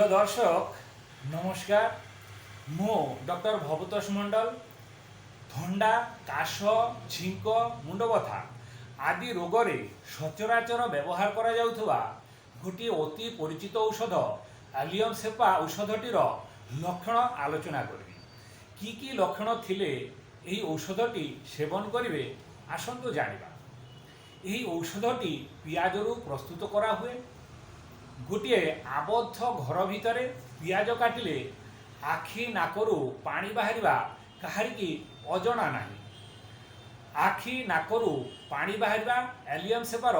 প্রিয় দর্শক নমস্কার। মু ডক্টর ভবতোষ মণ্ডল থন্ডা কাশ ঝিঙ্ক মুন্ডবଥା আদি রোগরে সচরাচর ব্যবহার করা যাউথিবা গোটিଏ অতি পরিচিত ঔষধ আলিয়ম সেপা ঔষধটির লক্ষণ আলোচনা করবি। কি লক্ষণ থিলে এই ঔষধটি সেবন করিবে আসন্তু জানিবা। এই ঔষধটি পিঁয়াজরু প্রস্তুত করা हुए। गोटे आबद्ध घर भितर पियाज काटिले आखि नाकरू पानी बाहर कहारिकी अजना नहीं। आखि नाकरू पानी बाहर एलियम सेपार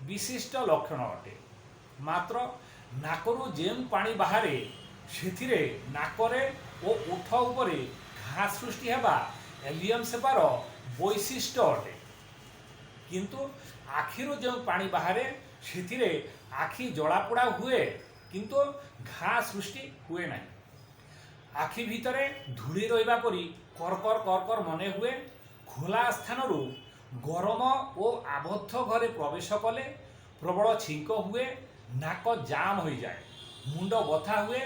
विशिष्ट लक्षण अटे। मात्र नाकरू जेम पानी बाहरे से नाकरे और ओठ उपरे घा सृष्टि हेबा एलियम सेपार वैशिष्ट्य अटे। किंतु आखिरू जो पानी बाहरे से आखि जलापोड़ा हुए किंतु घा सृष्टि हुए ना। आखि भितरे धूली रहिबा परी करकर करकर मने हुए। खोला स्थान गरम और आबद्ध घरे प्रवेश कले प्रबल छिंक हुए, नाक जाम हो जाए, मुंड बथा हुए,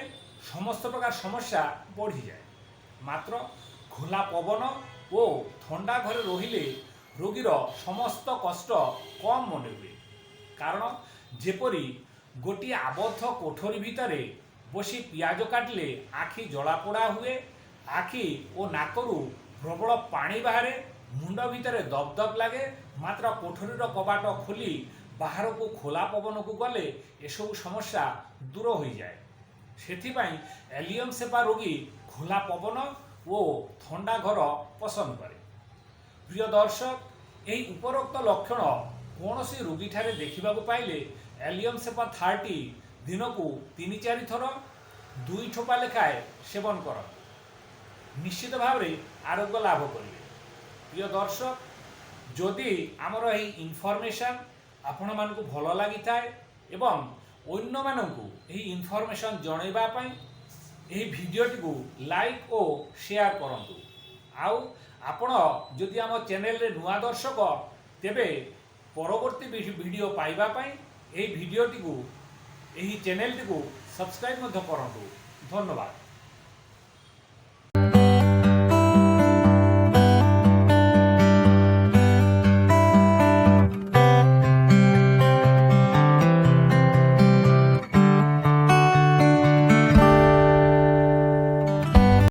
समस्त प्रकार समस्या बढ़ी जाए। मात्र खोला पवन और ठंडा घरे रहिले रोगीर समस्त कष्ट कम मने हुए। कारण जेपरी गोटे आबद्ध कोठरी भितर बसी पियाज काटिले आखि जलापोड़ा हुए, आखि और नाकरू प्रबल पानी बाहर, मुंड भितर दबदब लगे। मात्र कोठरीर कबाट खोली बाहर को खोला पवन को गले एसबू समस्या दूर हो जाए। सेथिपाई एलियम सेपा रोगी खोला पवन और ठंडा घर पसंद करे। प्रिय दर्शक, यही उपरोक्त लक्षण कौन सी रोगी ठारे देखा पाइले एलियम सेपा 30 दिन को 3-4 थर 2 ठोपा लेखाए सेवन कर निश्चित भाव आरोग्य लाभ करेंगे। प्रिय दर्शक, जदि आमर यही इनफर्मेशन आपण मानकु भल लगी थाए एवं अन्य मानकु यही इनफर्मेशन जनइबा पई यही भिडियोटी को लाइक और शेयर करंतु। आउ आपण जदि आम चैनल रे नुआ दर्शक तेबे परवर्ती वीडियो पाइबा पई यही भिडियोटी को यही चैनल टी को सब्सक्राइब करंतु। धन्यवाद।